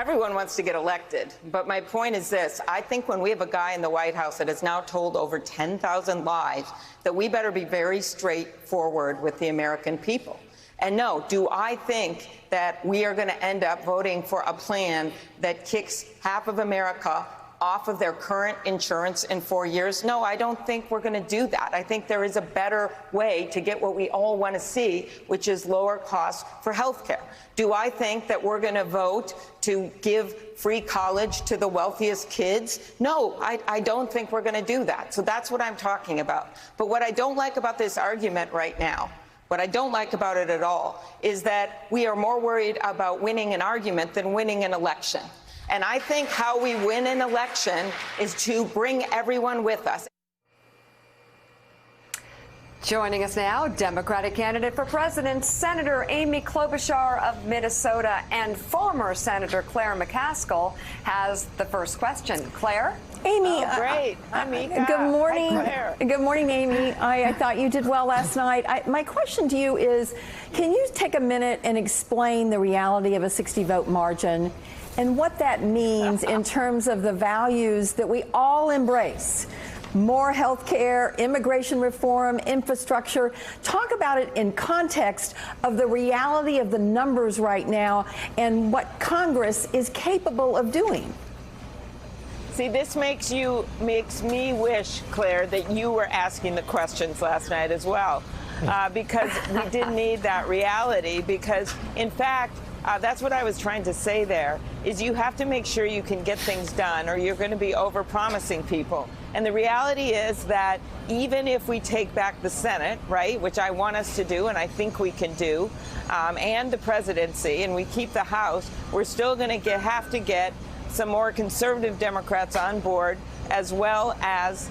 everyone wants to get elected. But my point is this. I think when we have a guy in the White House that has now told over 10,000 lies, that we better be very straightforward with the American people. And no, do I think that we are going to end up voting for a plan that kicks half of America off of their current insurance in 4 years? No, I don't think we're going to do that. I think there is a better way to get what we all want to see, which is lower costs for health care. Do I think that we're going to vote to give free college to the wealthiest kids? No, I don't think we're going to do that. So that's what I'm talking about. But what I don't like about this argument right now, what I don't like about it at all, is that we are more worried about winning an argument than winning an election. And I think how we win an election is to bring everyone with us. Joining us now, Democratic candidate for president, Senator Amy Klobuchar of Minnesota, and former Senator Claire McCaskill has the first question. Claire? Amy, great. Hi, Mika. Good morning. Hi, good morning, Amy. I thought you did well last night. My question to you is, can you take a minute and explain the reality of a 60-vote margin and what that means in terms of the values that we all embrace? More health care, immigration reform, infrastructure. Talk about it in context of the reality of the numbers right now and what Congress is capable of doing. See, this makes me wish, Claire, that you were asking the questions last night as well, because we did need that reality. Because, in fact, that's what I was trying to say there, is you have to make sure you can get things done or you're going to be over-promising people. And the reality is that even if we take back the Senate, right, which I want us to do and I think we can do, and the presidency, and we keep the House, we're still going to have to get some more conservative Democrats on board, as well as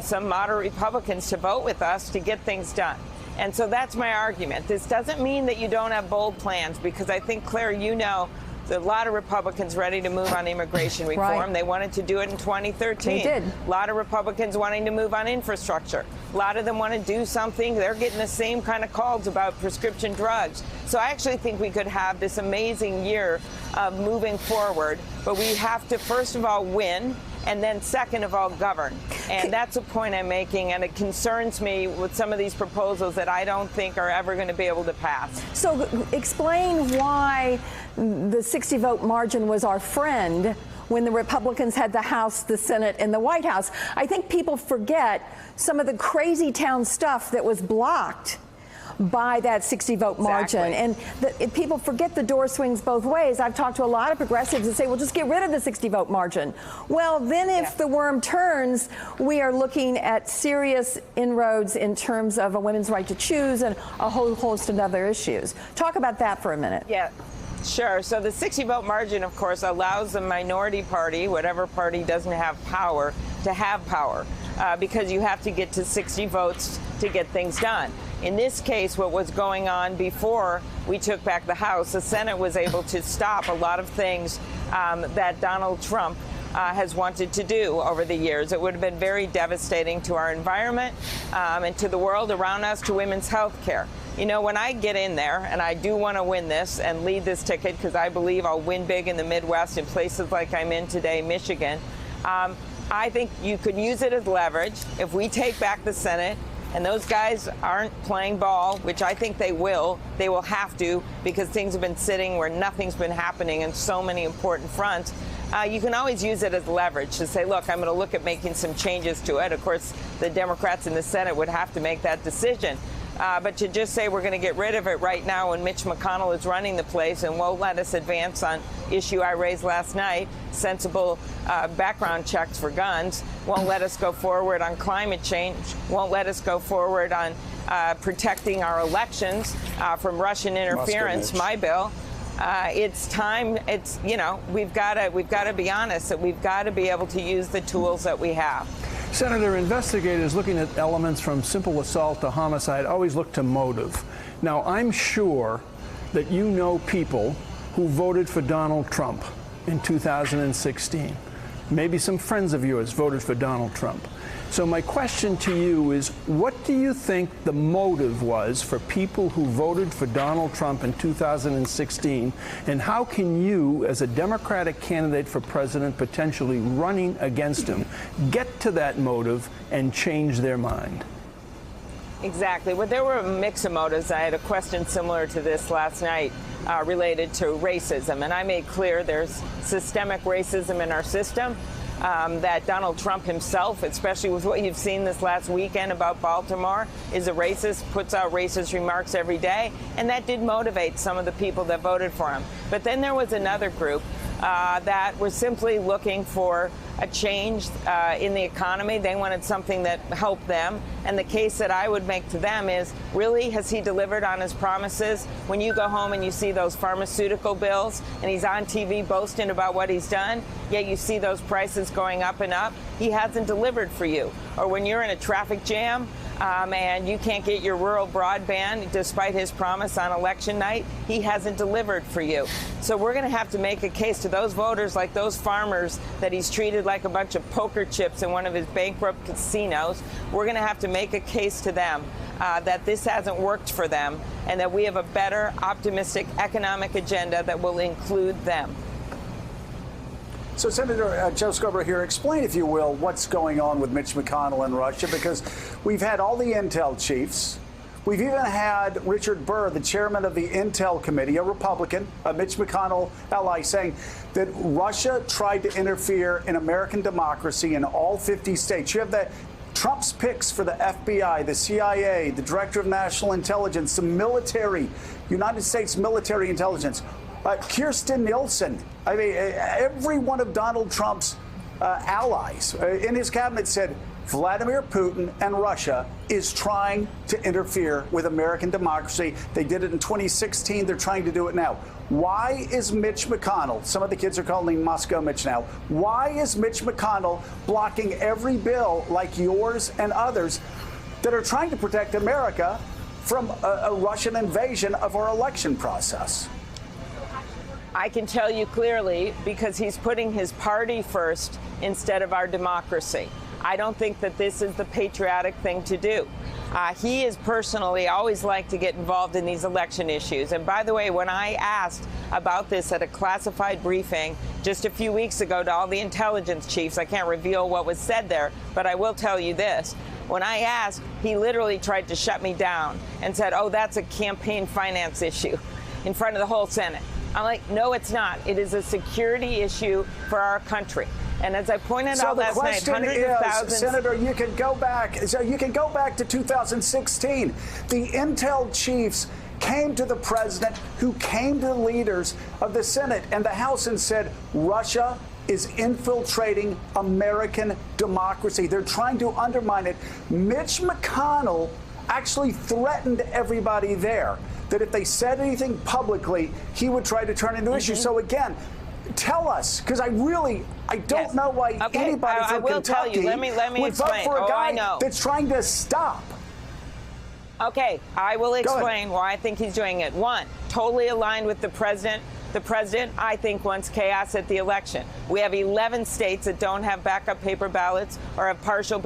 some moderate Republicans to vote with us to get things done. And so that's my argument. This doesn't mean that you don't have bold plans, because I think, Claire, you know, a lot of Republicans ready to move on immigration reform. Right. They wanted to do it in 2013. They did. A lot of Republicans wanting to move on infrastructure. A lot of them want to do something. They're getting the same kind of calls about prescription drugs. So I actually think we could have this amazing year of moving forward. But we have to, first of all, win, and then second of all, govern. And that's a point I'm making, and it concerns me with some of these proposals that I don't think are ever going to be able to pass. So explain why the 60-vote margin was our friend when the Republicans had the House, the Senate, and the White House. I think people forget some of the crazy town stuff that was blocked by that 60-vote margin. Exactly. And people forget the door swings both ways. I've talked to a lot of progressives that say, well, just get rid of the 60-vote margin. Well, then if the worm turns, we are looking at serious inroads in terms of a women's right to choose and a whole host of other issues. Talk about that for a minute. Yeah. Sure. So the 60-vote margin, of course, allows the minority party, whatever party doesn't have power, to have power, because you have to get to 60 votes to get things done. In this case, what was going on before we took back the House, the Senate was able to stop a lot of things that Donald Trump has wanted to do over the years. It would have been very devastating to our environment and to the world around us, to women's health care. You know, when I get in there, and I do want to win this and lead this ticket, because I believe I'll win big in the Midwest, in places like I'm in today, Michigan, I think you could use it as leverage. If we take back the Senate, and those guys aren't playing ball, which I think they will have to, because things have been sitting where nothing's been happening in so many important fronts. You can always use it as leverage to say, look, I'm going to look at making some changes to it. Of course, the Democrats in the Senate would have to make that decision. But to just say we're going to get rid of it right now when Mitch McConnell is running the place and won't let us advance on issue I raised last night, sensible background checks for guns, won't let us go forward on climate change, won't let us go forward on protecting our elections from Russian interference, my bill. It's time. It's, you know, we've got to be honest that we've got to be able to use the tools that we have. Senator, investigators looking at elements from simple assault to homicide always look to motive. Now, I'm sure that you know people who voted for Donald Trump in 2016. maybe some friends of yours voted for Donald Trump. So my question to you is, what do you think the motive was for people who voted for Donald Trump in 2016? And how can you, as a Democratic candidate for president, potentially running against him, get to that motive and change their mind? Exactly. Well, there were a mix of motives. I had a question similar to this last night related to racism. And I made clear there's systemic racism in our system. That Donald Trump himself, especially with what you've seen this last weekend about Baltimore, is a racist, puts out racist remarks every day, and that did motivate some of the people that voted for him. But then there was another group that was simply looking for a change in the economy. They wanted something that helped them. And the case that I would make to them is, really, has he delivered on his promises? When you go home and you see those pharmaceutical bills and he's on TV boasting about what he's done, yet you see those prices going up and up, he hasn't delivered for you. Or when you're in a traffic jam and you can't get your rural broadband despite his promise on election night, he hasn't delivered for you. So we're going to have to make a case to those voters, like those farmers that he's treated like a bunch of poker chips in one of his bankrupt casinos. We're going to have to make a case to them that this hasn't worked for them and that we have a better, optimistic economic agenda that will include them. So, Senator Joe Scarborough here, explain, if you will, what's going on with Mitch McConnell and Russia, because we've had all the intel chiefs. We've even had Richard Burr, the chairman of the Intel Committee, a Republican, a Mitch McConnell ally, saying that Russia tried to interfere in American democracy in all 50 states. You have that Trump's picks for the FBI, the CIA, the Director of National Intelligence, the military, United States military intelligence. Kirstjen Nielsen, I mean, every one of Donald Trump's allies in his cabinet said Vladimir Putin and Russia is trying to interfere with American democracy. They did it in 2016. They're trying to do it now. Why is Mitch McConnell, some of the kids are calling him Moscow Mitch now, why is Mitch McConnell blocking every bill like yours and others that are trying to protect America from a Russian invasion of our election process? I can tell you clearly, because he's putting his party first instead of our democracy. I don't think that this is the patriotic thing to do. He is personally always liked to get involved in these election issues. And by the way, when I asked about this at a classified briefing just a few weeks ago to all the intelligence chiefs, I can't reveal what was said there, but I will tell you this. When I asked, he literally tried to shut me down and said, oh, that's a campaign finance issue in front of the whole Senate. I'm like, no, it's not. It is a security issue for our country. And as I pointed out last night, hundreds of thousands. Senator, you can go back. So you can go back to 2016. The intel chiefs came to the president, who came to the leaders of the Senate and the House and said, Russia is infiltrating American democracy. They're trying to undermine it. Mitch McConnell actually threatened everybody there that if they said anything publicly, he would try to turn into issue. So again, tell us, because I don't know why anybody from Kentucky would vote for a guy that's trying to stop. Okay, I will explain why I think he's doing it. One, totally aligned with the president. The president, I think, wants chaos at the election. We have 11 states that don't have backup paper ballots or have partial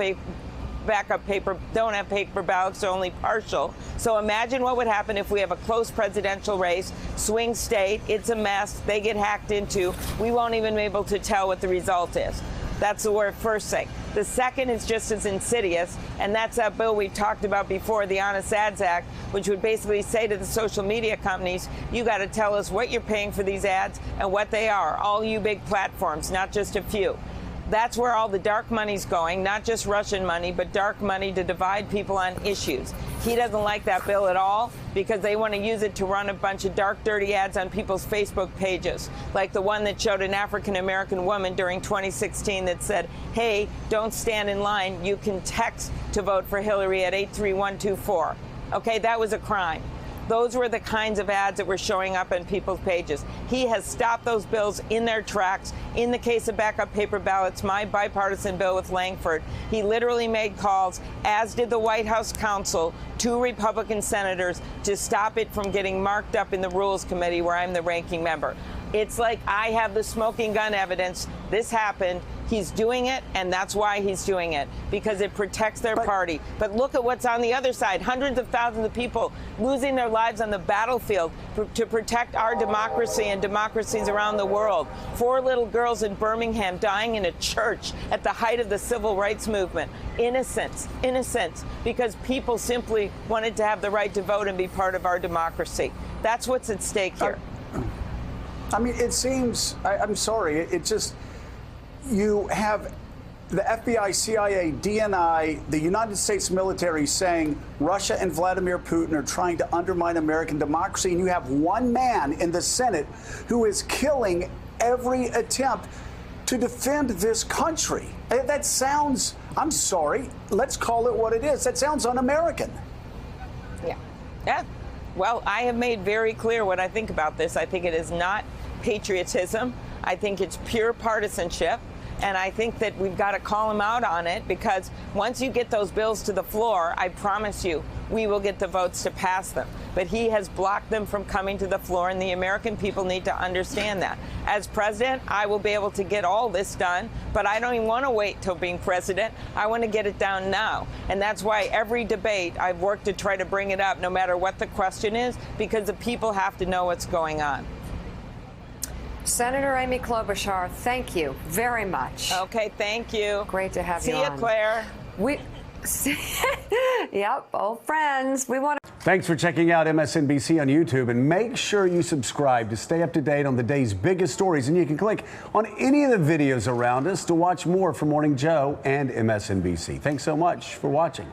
don't have paper ballots, they're only partial. So imagine what would happen if we have a close presidential race, swing state, it's a mess, they get hacked into, we won't even be able to tell what the result is. That's the first thing. The second is just as insidious, and that's that bill we talked about before, the Honest Ads Act, which would basically say to the social media companies, you got to tell us what you're paying for these ads and what they are, all you big platforms, not just a few. That's where all the dark money's going, not just Russian money, but dark money to divide people on issues. He doesn't like that bill at all because they want to use it to run a bunch of dark, dirty ads on people's Facebook pages, like the one that showed an African-American woman during 2016 that said, hey, don't stand in line. You can text to vote for Hillary at 83124. Okay, that was a crime. Those were the kinds of ads that were showing up on people's pages. He has stopped those bills in their tracks. In the case of backup paper ballots, my bipartisan bill with Langford, he literally made calls, as did the White House counsel, to Republican senators to stop it from getting marked up in the Rules Committee, where I'm the ranking member. It's like, I have the smoking gun evidence. This happened. He's doing it, and that's why he's doing it, because it protects their party. But look at what's on the other side. Hundreds of thousands of people losing their lives on the battlefield to protect our democracy and democracies around the world. 4 little girls in Birmingham dying in a church at the height of the civil rights movement. Innocence, innocence, because people simply wanted to have the right to vote and be part of our democracy. That's what's at stake here. I mean, it seems, I'm sorry, it just, you have the FBI, CIA, DNI, the United States military saying Russia and Vladimir Putin are trying to undermine American democracy, and you have one man in the Senate who is killing every attempt to defend this country. That sounds, I'm sorry, let's call it what it is. That sounds un-American. Yeah. Well, I have made very clear what I think about this. I think it is not patriotism. I think it's pure partisanship. And I think that we've got to call him out on it, because once you get those bills to the floor, I promise you, we will get the votes to pass them. But he has blocked them from coming to the floor, and the American people need to understand that. As president, I will be able to get all this done, but I don't even want to wait till being president. I want to get it down now. And that's why every debate I've worked to try to bring it up, no matter what the question is, because the people have to know what's going on. Senator Amy Klobuchar, thank you very much. Okay, thank you. Great to have you on. See you, Claire. Yep, old friends. We want to. Thanks for checking out MSNBC on YouTube, and make sure you subscribe to stay up to date on the day's biggest stories. And you can click on any of the videos around us to watch more from Morning Joe and MSNBC. Thanks so much for watching.